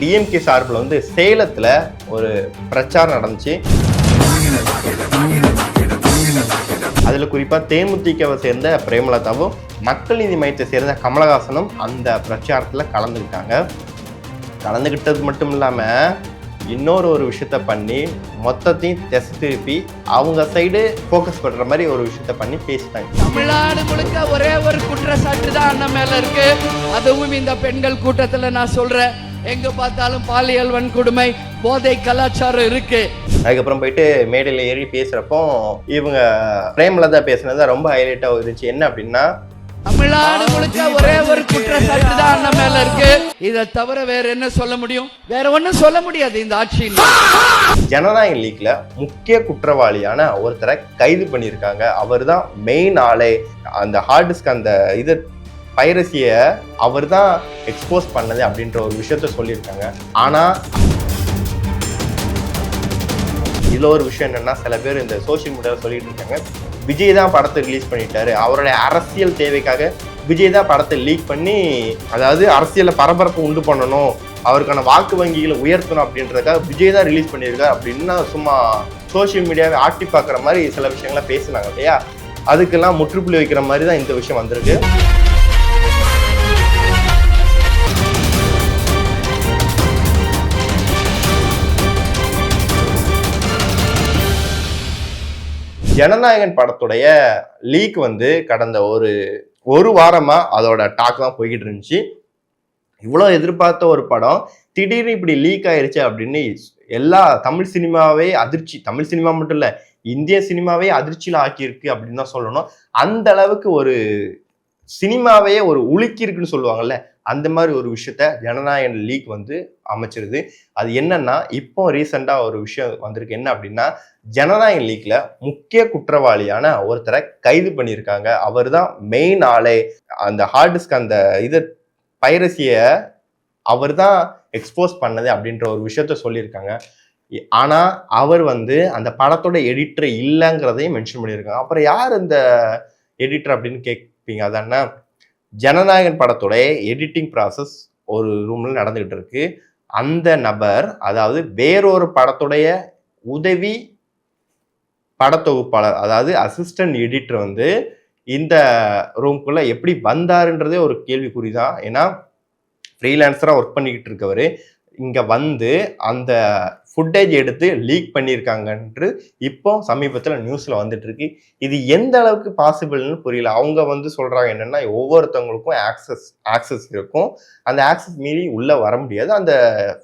DMK சார்பில் வந்து சேலத்தில் ஒரு பிரச்சாரம் நடந்துச்சு. அதில் குறிப்பாக தேமுதிகவை சேர்ந்த பிரேமலதாவும் மக்கள் நீதி மையத்தை சேர்ந்த கமலஹாசனும் அந்த பிரச்சாரத்தில் கலந்துக்கிட்டது மட்டும் இல்லாமல் இன்னொரு விஷயத்த பண்ணி மொத்தத்தையும் திசை திருப்பி அவங்க சைடு ஃபோக்கஸ் பண்ணுற மாதிரி ஒரு விஷயத்த பண்ணி பேசிட்டாங்க. தமிழ்நாடு முழுக்க ஒரே ஒரு குற்றச்சாட்டு தான் அண்ணன் மேல இருக்கு. அதுவும் இந்த பெண்கள் கூட்டத்தில் நான் சொல்றேன், எங்க பார்த்தாலும் பாலியல் வன்கொடுமை, போதை கலாச்சாரம் இருக்கு. அதுக்கப்புறம் போயிட்டு மேடையில் ஏறி பேசுறப்போ இவங்க பிரேமலதா பேசுனது ரொம்ப ஹைலைட்டா இருந்துச்சு. என்ன அப்படின்னா, தமிழ்நாடு முழுக்க ஒரே ஒரு குற்றச்சாட்டு தான் அண்ணன் மேல இருக்கு. இதை தவிர வேற என்ன சொல்ல முடியும்? வேற ஒன்னும் சொல்ல முடியாது இந்த ஆட்சியில். ஜனநாயக லீக்ல முக்கிய குற்றவாளியான ஒருத்தரை கைது பண்ணியிருக்காங்க. அவர் தான் மெயின் ஆளே. அந்த ஹார்ட் டிஸ்க் அந்த இது பைரசிய அவர் தான் எக்ஸ்போஸ் பண்ணது அப்படின்ற ஒரு விஷயத்த சொல்லியிருக்காங்க. ஆனா இதுல ஒரு விஷயம் என்னன்னா, சில பேர் இந்த சோசியல் மீடியாவில் சொல்லிட்டு இருக்காங்க, விஜய் தான் படத்தை ரிலீஸ் பண்ணிட்டாரு, அவருடைய அரசியல் தேவைக்காக விஜய் தான் படத்தை லீக் பண்ணி, அதாவது அரசியல பரபரப்பு உண்டு பண்ணணும், அவருக்கான வாக்கு வங்கிகளை உயர்த்தணும் அப்படின்றதுக்காக விஜய் தான் ரிலீஸ் பண்ணியிருக்காரு அப்படின்னு சும்மா சோசியல் மீடியாவை ஆட்டி பார்க்குற மாதிரி சில விஷயங்கள்லாம் பேசினாங்க இல்லையா? அதுக்கெல்லாம் முற்றுப்புள்ளி வைக்கிற மாதிரி தான் இந்த விஷயம் வந்திருக்கு. ஜனநாயகன் படத்துடைய லீக் வந்து கடந்த ஒரு வாரமா அதோட டாக் தான் போய்கிட்டு இருந்துச்சு. இவ்வளோ எதிர்பார்த்த ஒரு படம் திடீர்னு இப்படி லீக் ஆயிருச்சு அப்படின்னு எல்லா தமிழ் சினிமாவே அதிர்ச்சி, தமிழ் சினிமா மட்டும் இல்ல இந்திய சினிமாவே அதிர்ச்சியில் ஆக்கியிருக்கு அப்படின்னு தான் சொல்லணும். அந்த அளவுக்கு ஒரு சினிமாவே ஒரு உலுக்கி இருக்குன்னு சொல்லுவாங்கல்ல, அந்த மாதிரி ஒரு விஷயத்த ஜனநாயகன் லீக் வந்து அமைச்சிருது. அது என்னன்னா, இப்போ ரீசெண்டா ஒரு விஷயம் வந்திருக்கு. என்ன அப்படின்னா, ஜனநாயகன் லீக்ல முக்கிய குற்றவாளியான ஒருத்தரை கைது பண்ணியிருக்காங்க. அவர் தான் மெயின் ஆளே. அந்த ஹார்ட் டிஸ்க் அந்த இது பைரசிய அவர் தான் எக்ஸ்போஸ் பண்ணது அப்படின்ற ஒரு விஷயத்த சொல்லியிருக்காங்க. ஆனா அவர் வந்து அந்த படத்தோட எடிட்டர் இல்லைங்கிறதையும் மென்ஷன் பண்ணியிருக்காங்க. அப்புறம் யார் இந்த எடிட்டர் அப்படின்னு கேட்பீங்க. அதான, ஜனநாயகன் படத்தோட எடிட்டிங் ப்ராசஸ் ஒரு ரூம்ல நடந்துகிட்டு இருக்கு. அந்த நபர், அதாவது வேறொரு படத்துடைய உதவி படத்தொகுப்பாளர், அதாவது அசிஸ்டன்ட் எடிட்டர் வந்து இந்த ரூம்குள்ள எப்படி வந்தாருன்றதே ஒரு கேள்விக்குறிதான். ஏன்னா ஃப்ரீலான்சரா ஒர்க் பண்ணிக்கிட்டு இருக்கவர் இங்க வந்து அந்த ஃபுட்டேஜ் எடுத்து லீக் பண்ணியிருக்காங்கன்று இப்போ சமீபத்தில் நியூஸ்ல வந்துட்டு இருக்கு. இது எந்த அளவுக்கு பாசிபிள்னு புரியல. அவங்க வந்து சொல்றாங்க என்னன்னா, ஒவ்வொருத்தவங்களுக்கும் ஆக்சஸ் இருக்கும், அந்த ஆக்சஸ் மீறி உள்ள வர முடியாது, அந்த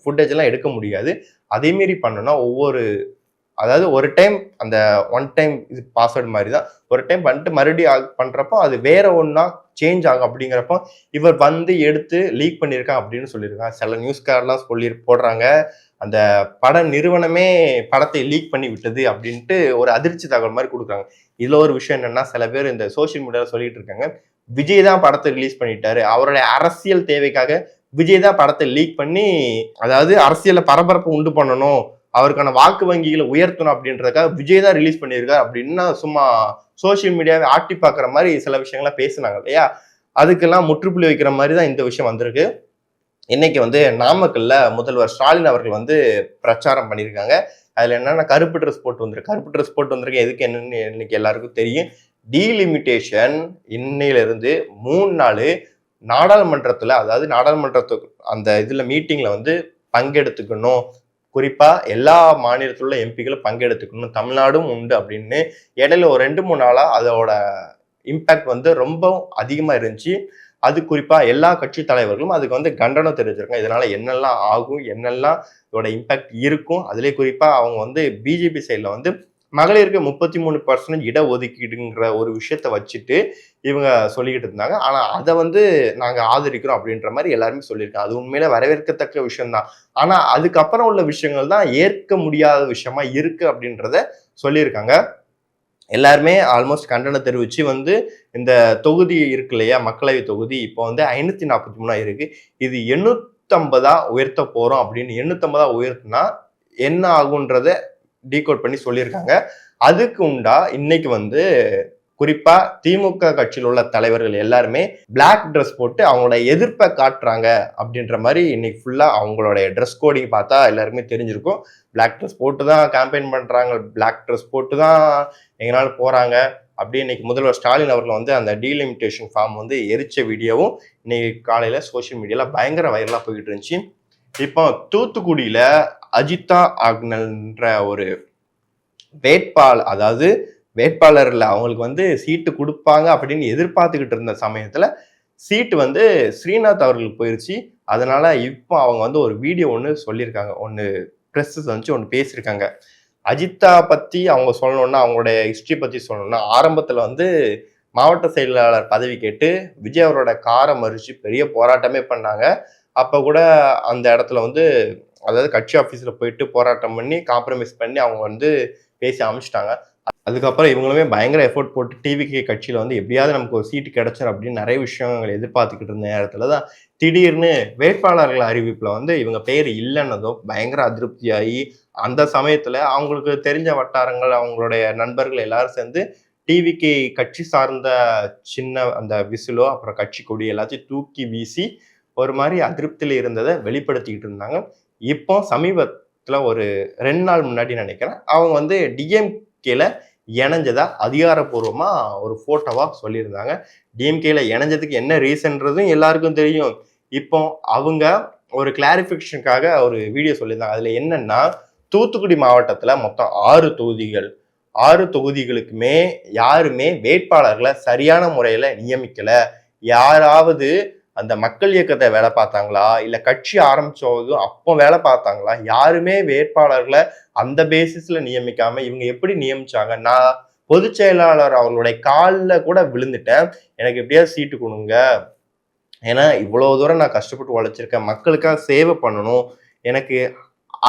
ஃபுட்டேஜ் எல்லாம் எடுக்க முடியாது. அதே மீறி பண்ணோம்னா அதாவது ஒரு டைம் அந்த ஒன் டைம் இது பாஸ்வேர்டு மாதிரி தான், ஒரு டைம் பண்ணிட்டு மறுபடியும் பண்றப்போ அது வேற ஒன்னா சேஞ்ச் ஆகும். அப்படிங்கிறப்போ இவர் வந்து எடுத்து லீக் பண்ணியிருக்கான் அப்படின்னு சொல்லியிருக்காங்க. சில நியூஸ்காரெல்லாம் போடுறாங்க, அந்த பட நிறுவனமே படத்தை லீக் பண்ணி விட்டது அப்படின்ட்டு ஒரு அதிர்ச்சி தகவல் மாதிரி கொடுக்குறாங்க. இதுல ஒரு விஷயம் என்னன்னா, சில பேர் இந்த சோசியல் மீடியாவில் சொல்லிட்டு இருக்காங்க, விஜய் தான் படத்தை ரிலீஸ் பண்ணிட்டாரு, அவருடைய அரசியல் தேவைக்காக விஜய் தான் படத்தை லீக் பண்ணி, அதாவது அரசியல பரபரப்பு உண்டு பண்ணணும், அவருக்கான வாக்கு வங்கிகளை உயர்த்தணும் அப்படின்றதுக்காக விஜய் தான் ரிலீஸ் பண்ணியிருக்காரு அப்படின்னு சும்மா சோசியல் மீடியாவை ஆட்டி பார்க்குற மாதிரி சில விஷயங்கள்லாம் பேசினாங்க இல்லையா? அதுக்கெல்லாம் முற்றுப்புள்ளி வைக்கிற மாதிரி தான் இந்த விஷயம் வந்திருக்கு. இன்னைக்கு வந்து நாமக்கல்ல முதல்வர் ஸ்டாலின் அவர்கள் வந்து பிரச்சாரம் பண்ணியிருக்காங்க. அதுல என்னன்னா, கருப்பு ட்ரெஸ் போட்டு வந்திருக்கு. எதுக்கு என்னன்னு இன்னைக்கு எல்லாருக்கும் தெரியும். டீலிமிட்டேஷன் இன்னையிலிருந்து 3 நாள் நாடாளுமன்றத்துல, அதாவது நாடாளுமன்றத்துக்கு அந்த இதுல மீட்டிங்ல வந்து பங்கெடுத்துக்கணும். குறிப்பா எல்லா மாநிலத்தில் உள்ள எம்பிக்களும் பங்கெடுத்துக்கணும், தமிழ்நாடும் உண்டு அப்படின்னு இடையில ஒரு 2-3 நாளா அதோட இம்பாக்ட் வந்து ரொம்ப அதிகமா இருந்துச்சு. அது குறிப்பா எல்லா கட்சி தலைவர்களும் அதுக்கு வந்து கண்டனம் தெரிவிச்சிருக்காங்க. இதனால என்னெல்லாம் ஆகும், என்னெல்லாம் இதோட இம்பாக்ட் இருக்கும். அதுலேயே குறிப்பா அவங்க வந்து பிஜேபி சைட்ல வந்து மகளிருக்கு 33% இடஒதுக்கீடுங்கிற ஒரு விஷயத்த வச்சுட்டு இவங்க சொல்லிக்கிட்டு இருந்தாங்க. ஆனா அதை வந்து நாங்க ஆதரிக்கிறோம் அப்படின்ற மாதிரி எல்லாருமே சொல்லியிருக்காங்க. அது உண்மையில வரவேற்கத்தக்க விஷயம்தான். ஆனா அதுக்கப்புறம் உள்ள விஷயங்கள் தான் ஏற்க முடியாத விஷயமா இருக்கு அப்படின்றத சொல்லியிருக்காங்க. எல்லாருமே ஆல்மோஸ்ட் கண்டனம் தெரிவிச்சு வந்து இந்த தொகுதி இருக்கு இல்லையா, மக்களவை தொகுதி இப்போ வந்து 543 இருக்கு, இது 850 உயர்த்த போறோம் அப்படின்னு 850 உயர்த்தினா என்ன ஆகுன்றத டீகோட் பண்ணி சொல்லியிருக்காங்க. அதுக்கு உண்டா இன்னைக்கு வந்து குறிப்பா திமுக கட்சியில் உள்ள தலைவர்கள் எல்லாருமே பிளாக் ட்ரெஸ் போட்டு அவங்களோட எதிர்ப்பை காட்டுறாங்க அப்படின்ற மாதிரி இன்னைக்கு ஃபுல்லா அவங்களோட ட்ரெஸ் கோடிங் பார்த்தா எல்லாருமே தெரிஞ்சிருக்கும். பிளாக் ட்ரெஸ் போட்டு தான் கேம்பெயின் பண்றாங்க, பிளாக் ட்ரெஸ் போட்டு தான் எங்கனாலும் போறாங்க அப்படி இன்னைக்கு முதல்வர் ஸ்டாலின் அவர்கள் வந்து அந்த டீலிமிட்டேஷன் ஃபார்ம் வந்து எரிச்ச வீடியோவும் இன்னைக்கு காலையில சோசியல் மீடியால பயங்கர வைரலா போயிட்டு இருந்துச்சு. இப்போ தூத்துக்குடியில அஜிதா ஆக்னல்ன்ற ஒரு வேட்பாளர்ல அவங்களுக்கு வந்து சீட்டு கொடுப்பாங்க அப்படின்னு எதிர்பார்த்துக்கிட்டு இருந்த சமயத்துல சீட்டு வந்து ஸ்ரீநாத் அவர்களுக்கு போயிருச்சு. அதனால இப்போ அவங்க வந்து ஒரு வீடியோ ஒன்று சொல்லியிருக்காங்க, ஒன்று ப்ரெஸ்ஸஸ் வந்து ஒன்று பேசியிருக்காங்க. அஜிதா பத்தி அவங்க சொல்லணும்னா, அவங்களுடைய ஹிஸ்டரி பத்தி சொல்லணும்னா, ஆரம்பத்துல வந்து மாவட்ட செயலாளர் பதவி கேட்டு விஜய் அவரோட காரை மறிச்சு பெரிய போராட்டமே பண்ணாங்க. அப்ப கூட அந்த இடத்துல வந்து அதாவது கட்சி ஆஃபீஸ்ல போயிட்டு போராட்டம் பண்ணி காம்ப்ரமைஸ் பண்ணி அவங்க வந்து பேசி அமைச்சிட்டாங்க. அதுக்கப்புறம் இவங்களுமே பயங்கர எஃபோர்ட் போட்டு டிவிகே கட்சியில வந்து எப்படியாவது நமக்கு ஒரு சீட்டு கிடைச்சிடும் அப்படின்னு நிறைய விஷயங்கள் எதிர்பார்த்துக்கிட்டு இருந்த நேரத்துல தான் திடீர்னு வேட்பாளர்கள் அறிவிப்புல வந்து இவங்க பேர் இல்லைன்னதும் பயங்கர அதிருப்தியாகி அந்த சமயத்துல அவங்களுக்கு தெரிஞ்ச வட்டாரங்கள் அவங்களுடைய நண்பர்கள் எல்லாரும் சேர்ந்து டிவிகே கட்சி சார்ந்த சின்ன அந்த விசிலோ அப்புறம் கட்சி கொடி எல்லாத்தையும் தூக்கி வீசி ஒரு மாதிரி அதிருப்தியில இருந்ததை வெளிப்படுத்திக்கிட்டு இருந்தாங்க. இப்போ சமீபத்துல ஒரு 2 நாள் முன்னாடி நினைக்கிறேன் அவங்க வந்து டிஎம்கேல இணைஞ்சதா அதிகாரப்பூர்வமா ஒரு போட்டோவா சொல்லியிருந்தாங்க. டிஎம்கேல இணைஞ்சதுக்கு என்ன ரீசன்றதும் எல்லாருக்கும் தெரியும். இப்போ அவங்க ஒரு கிளாரிபிகேஷனுக்காக ஒரு வீடியோ சொல்லியிருந்தாங்க. அதுல என்னன்னா, தூத்துக்குடி மாவட்டத்துல மொத்தம் 6 தொகுதிகளுக்குமே யாருமே வேட்பாளர்களை சரியான முறையில நியமிக்கல. யாராவது அந்த மக்கள் இயக்கத்தை வேலை பார்த்தாங்களா, இல்ல கட்சி ஆரம்பிச்சதும் அப்போ வேலை பார்த்தாங்களா, யாருமே வேட்பாளர்களை அந்த பேசிஸ்ல நியமிக்காம இவங்க எப்படி நியமிச்சாங்க? நான் பொதுச் செயலாளர் அவர்களுடைய காலில் கூட விழுந்துட்டேன், எனக்கு எப்படியாவது சீட்டு கொடுங்க, ஏன்னா இவ்வளவு தூரம் நான் கஷ்டப்பட்டு உழைச்சிருக்கேன், மக்களுக்காக சேவை பண்ணணும், எனக்கு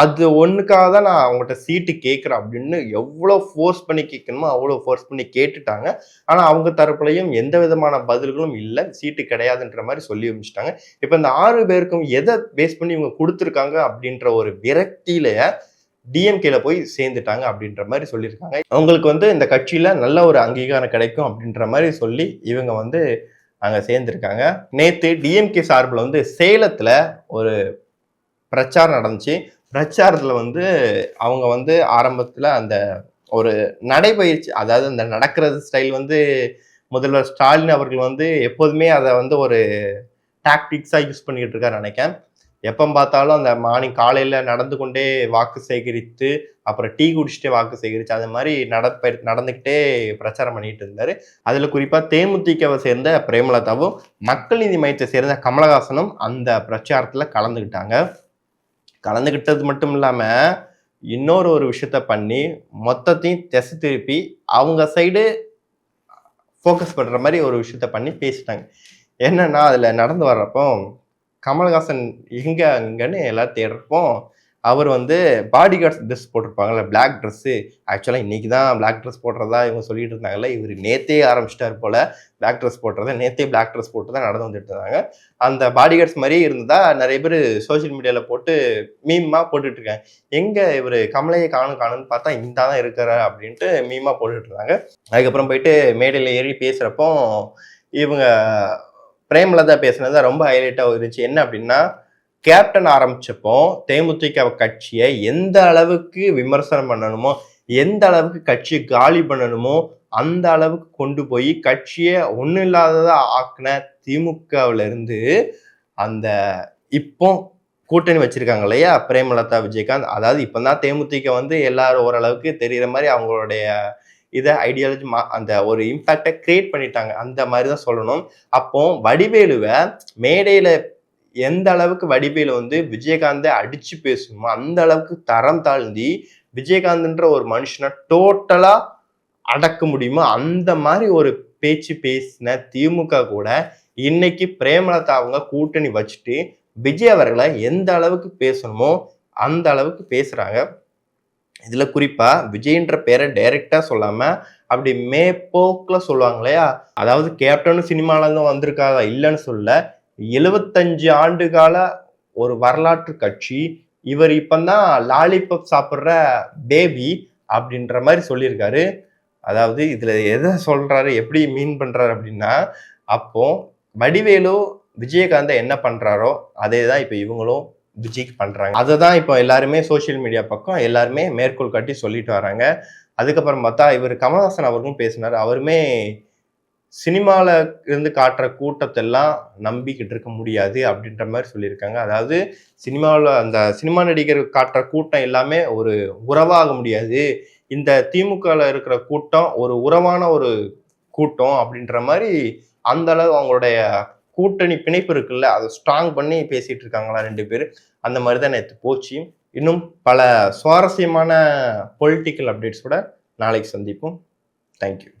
அது ஒண்ணுக்காக தான் நான் அவங்ககிட்ட சீட்டு கேட்கிறேன் அப்படின்னு எவ்வளவு ஃபோர்ஸ் பண்ணி கேட்கணுமோ அவ்வளவு ஃபோர்ஸ் பண்ணி கேட்டுட்டாங்க. ஆனா அவங்க தரப்புலையும் எந்த விதமான பதில்களும் இல்லை, சீட்டு கிடையாதுன்ற மாதிரி சொல்லி அமைச்சிட்டாங்க. இப்ப இந்த 6 பேருக்கும் எதை பேஸ் பண்ணி இவங்க கொடுத்துருக்காங்க அப்படின்ற ஒரு விரக்தியில டிஎம்கேல போய் சேர்ந்துட்டாங்க அப்படின்ற மாதிரி சொல்லியிருக்காங்க. அவங்களுக்கு வந்து இந்த கட்சியில நல்ல ஒரு அங்கீகாரம் கிடைக்கும் அப்படின்ற மாதிரி சொல்லி இவங்க வந்து அங்க சேர்ந்திருக்காங்க. நேத்து டிஎம்கே சார்பில் வந்து சேலத்துல ஒரு பிரச்சாரம் நடந்துச்சு. பிரச்சாரத்துல வந்து அவங்க வந்து ஆரம்பத்துல அந்த ஒரு நடைபயிற்சி, அதாவது அந்த நடக்கிறது ஸ்டைல் வந்து முதல்வர் ஸ்டாலின் அவர்கள் வந்து எப்போதுமே அதை வந்து ஒரு டாக்டிக்ஸா யூஸ் பண்ணிக்கிட்டு இருக்காரு நினைக்கிறேன். எப்போ பார்த்தாலும் அந்த மார்னிங் காலையில நடந்து கொண்டே வாக்கு சேகரித்து அப்புறம் டீ குடிச்சிட்டே வாக்கு சேகரிச்சு அது மாதிரி நடந்துக்கிட்டே பிரச்சாரம் பண்ணிட்டு இருந்தாரு. அதுல குறிப்பா தேமுதிகவை சேர்ந்த பிரேமலதாவும் மக்கள் நீதி மையத்தை சேர்ந்த கமலஹாசனும் அந்த பிரச்சாரத்துல கலந்துகிட்டது மட்டும் இல்லாம இன்னொரு ஒரு விஷயத்த பண்ணி மொத்தத்தையும் திசை திருப்பி அவங்க சைடு ஃபோக்கஸ் பண்ற மாதிரி ஒரு விஷயத்த பண்ணி பேசிட்டாங்க. என்னன்னா, அதுல நடந்து வர்றப்போ கமல்ஹாசன் அங்கன்னு எல்லாரும் தேடுறப்போ அவர் வந்து பாடி கார்ட்ஸ் ட்ரெஸ் போட்டிருப்பாங்கல்ல, பிளாக் ட்ரெஸ்ஸு. ஆக்சுவலாக இன்னைக்கு தான் பிளாக் ட்ரெஸ் போடுறதா இவங்க சொல்லிட்டு இருந்தாங்கல்ல, இவர் நேத்தே ஆரம்பிச்சிட்டாரு போல பிளாக் ட்ரெஸ் போடுறத. நேத்தே பிளாக் ட்ரெஸ் போட்டு தான் நடந்து வந்துட்டு இருந்தாங்க. அந்த பாடி கார்ட்ஸ் மாதிரியே இருந்ததா நிறைய பேர் சோசியல் மீடியாவில் போட்டு மீமா போட்டுட்டு இருக்காங்க. எங்க இவர் கமலையை காணுன்னு பார்த்தா இந்த தான் இருக்கிற அப்படின்ட்டு மீமா போட்டுட்டு இருந்தாங்க. அதுக்கப்புறம் போயிட்டு மேடையில் ஏறி பேசுகிறப்போ இவங்க பிரேமலதா பேசுனது ரொம்ப ஹைலைட்டாக இருந்துச்சு. என்ன அப்படின்னா, கேப்டன் ஆரம்பிச்சப்போ தேமுதிக கட்சியை எந்த அளவுக்கு விமர்சனம் பண்ணணுமோ, எந்த அளவுக்கு கட்சியை காலி பண்ணணுமோ அந்த அளவுக்கு கொண்டு போய் கட்சியை ஒன்றும் இல்லாததா ஆக்கின திமுகவுல இருந்து அந்த இப்போ கூட்டணி வச்சிருக்காங்க இல்லையா பிரேமலதா விஜயகாந்த், அதாவது இப்பதான் தேமுதிக வந்து எல்லாரும் ஓரளவுக்கு தெரிகிற மாதிரி அவங்களுடைய இதை ஐடியாலஜி அந்த ஒரு இம்பாக்டை கிரியேட் பண்ணிட்டாங்க, அந்த மாதிரி தான் சொல்லணும். அப்போ வடிவேலுவை மேடையில எந்த அளவுக்கு வடிவேலு வந்து விஜயகாந்தை அடிச்சு பேசணுமோ அந்த அளவுக்கு தரம் தாழ்ந்தி விஜயகாந்த்ன்ற ஒரு மனுஷனை டோட்டலா அடக்க முடியுமோ அந்த மாதிரி ஒரு பேச்சு பேசின திமுக கூட இன்னைக்கு பிரேமலதா அவங்க கூட்டணி வச்சுட்டு விஜய் அவர்களை எந்த அளவுக்கு பேசணுமோ அந்த அளவுக்கு பேசுறாங்க. இதுல குறிப்பா விஜய்ன்ற பேரை டைரக்டா சொல்லாம அப்படி மேப்போக்குல சொல்லுவாங்க இல்லையா, அதாவது கேப்டனும் சினிமால இருந்து வந்திருக்காதா இல்லைன்னு சொல்ல, 75 ஆண்டு கால ஒரு வரலாற்று கட்சி, இவர் இப்பதான் லாலிபப் சாப்பிட்ற பேபி அப்படின்ற மாதிரி சொல்லியிருக்காரு. அதாவது இதுல எதை சொல்றாரு, எப்படி மீன் பண்றாரு அப்படின்னா, அப்போ வடிவேலு விஜயகாந்த் என்ன பண்றாரோ அதே தான் இப்போ இவங்களும் விஜய்க்கு பண்றாங்க. அதை தான் இப்போ எல்லாருமே சோசியல் மீடியா பக்கம் எல்லாருமே மேற்கோள் காட்டி சொல்லிட்டு வராங்க. அதுக்கப்புறம் பார்த்தா இவர் கமலஹாசன் அவர்களும் பேசினார். அவருமே சினிமால இருந்து காட்டுற கூட்டத்தெல்லாம் நம்பிக்கிட்டு இருக்க முடியாது அப்படின்ற மாதிரி சொல்லியிருக்காங்க. அதாவது சினிமாவில் அந்த சினிமா நடிகர் காட்டுற கூட்டம் எல்லாமே ஒரு உறவாக முடியாது. இந்த திமுகவில் இருக்கிற கூட்டம் ஒரு உறவான ஒரு கூட்டம் அப்படின்ற மாதிரி அந்த அளவு அவங்களுடைய கூட்டணி பிணைப்பு இருக்குல்ல, அதை ஸ்ட்ராங் பண்ணி பேசிட்டு இருக்காங்களா 2 பேர். அந்த மாதிரி தான் நேற்று போச்சு. இன்னும் பல சுவாரஸ்யமான பொலிட்டிக்கல் அப்டேட்ஸோட நாளைக்கு சந்திப்போம். தேங்க்யூ.